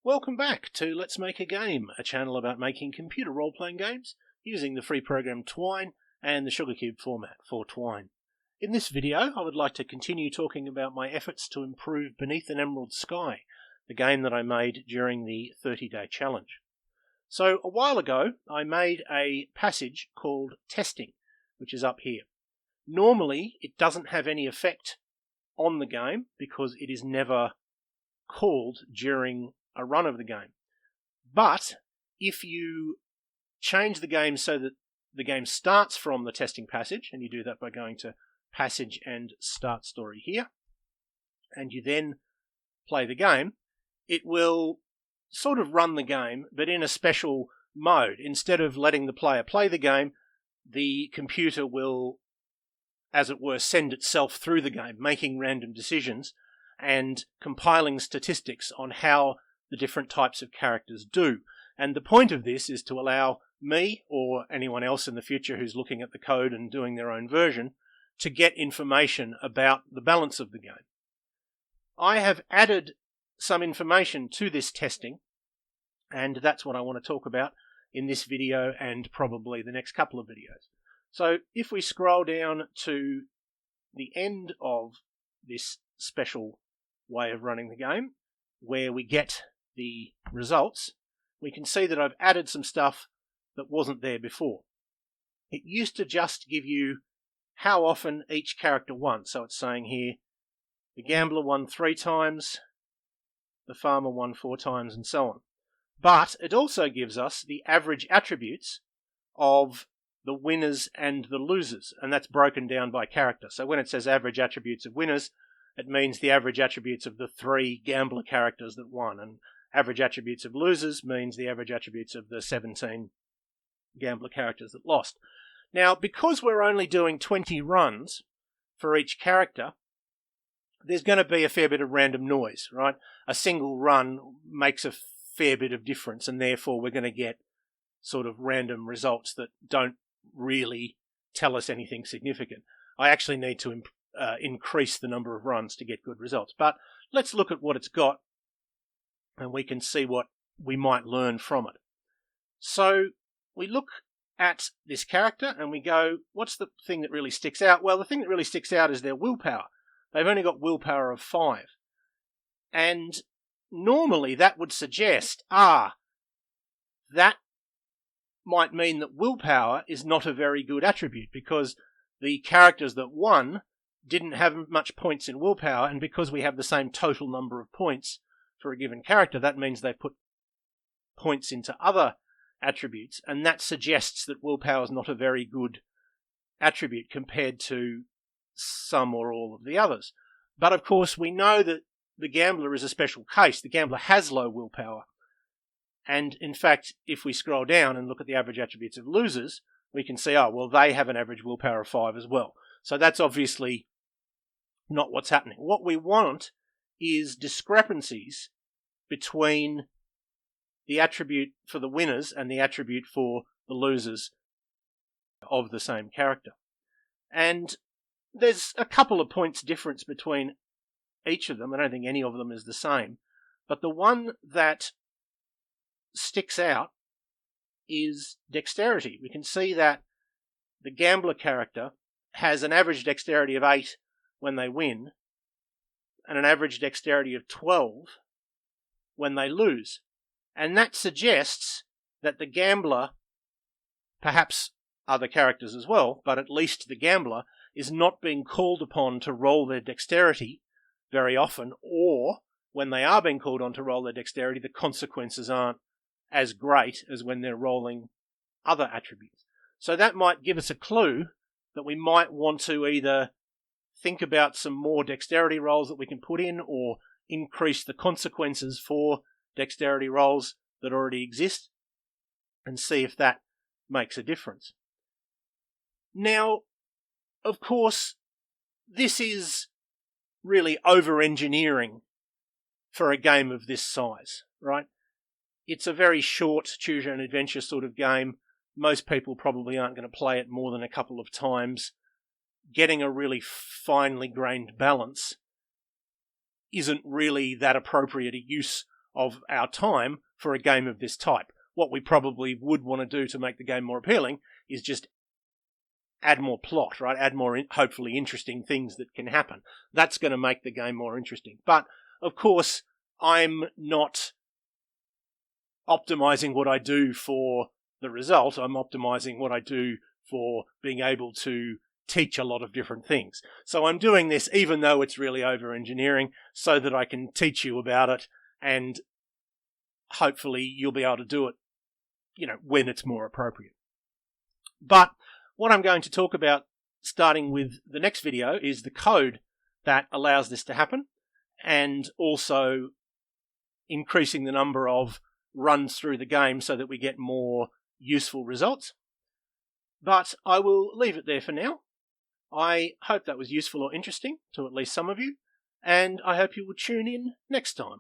Welcome back to Let's Make a Game, a channel about making computer role-playing games using the free program Twine and the Sugarcube format for Twine. In this video, I would like to continue talking about my efforts to improve Beneath an Emerald Sky, the game that I made during the 30-day challenge. So, a while ago, I made a passage called Testing, which is up here. Normally, it doesn't have any effect on the game because it is never called during a run of the game. But if you change the game so that the game starts from the testing passage, and you do that by going to Passage and Start Story here, and you then play the game, it will sort of run the game, but in a special mode. Instead of letting the player play the game, the computer will, as it were, send itself through the game, making random decisions and compiling statistics on how the different types of characters do. And the point of this is to allow me, or anyone else in the future who's looking at the code and doing their own version, to get information about the balance of the game. I have added some information to this testing, and that's what I want to talk about in this video and probably the next couple of videos. So if we scroll down to the end of this special way of running the game, where we get the results, we can see that I've added some stuff that wasn't there before. It used to just give you how often each character won. So it's saying here, the gambler won 3 times, the farmer won 4 times, and so on. But it also gives us the average attributes of the winners and the losers, and that's broken down by character. So when it says average attributes of winners, it means the average attributes of the 3 gambler characters that won, and average attributes of losers means the average attributes of the 17 gambler characters that lost. Now, because we're only doing 20 runs for each character, there's going to be a fair bit of random noise, right? A single run makes a fair bit of difference, and therefore we're going to get sort of random results that don't really tell us anything significant. I actually need to increase the number of runs to get good results. But let's look at what it's got, and we can see what we might learn from it. So we look at this character and we go, what's the thing that really sticks out? Well, the thing that really sticks out is their willpower. They've only got willpower of 5. And normally that would suggest, that might mean that willpower is not a very good attribute, because the characters that won didn't have much points in willpower, and because we have the same total number of points for a given character, that means they put points into other attributes, and that suggests that willpower is not a very good attribute compared to some or all of the others. But of course we know that the gambler is a special case. The gambler has low willpower, and in fact if we scroll down and look at the average attributes of losers, we can see, they have an average willpower of 5 as well. So that's obviously not what's happening. What we want is discrepancies between the attribute for the winners and the attribute for the losers of the same character. And there's a couple of points difference between each of them. I don't think any of them is the same. But the one that sticks out is dexterity. We can see that the gambler character has an average dexterity of 8 when they win, and an average dexterity of 12 when they lose. And that suggests that the gambler, perhaps other characters as well, but at least the gambler, is not being called upon to roll their dexterity very often, or when they are being called on to roll their dexterity, the consequences aren't as great as when they're rolling other attributes. So that might give us a clue that we might want to either think about some more dexterity rolls that we can put in, or increase the consequences for dexterity rolls that already exist, and see if that makes a difference. Now, of course, this is really over-engineering for a game of this size, right? It's a very short choose-your-own-adventure sort of game. Most people probably aren't going to play it more than a couple of times. Getting a really finely grained balance isn't really that appropriate a use of our time for a game of this type. What we probably would want to do to make the game more appealing is just add more plot, right? Add more, hopefully, interesting things that can happen. That's going to make the game more interesting. But, of course, I'm not optimizing what I do for the result. I'm optimizing what I do for being able to teach a lot of different things. So I'm doing this even though it's really over-engineering so that I can teach you about it, and hopefully you'll be able to do it, when it's more appropriate. But what I'm going to talk about starting with the next video is the code that allows this to happen, and also increasing the number of runs through the game so that we get more useful results. But I will leave it there for now. I hope that was useful or interesting to at least some of you, and I hope you will tune in next time.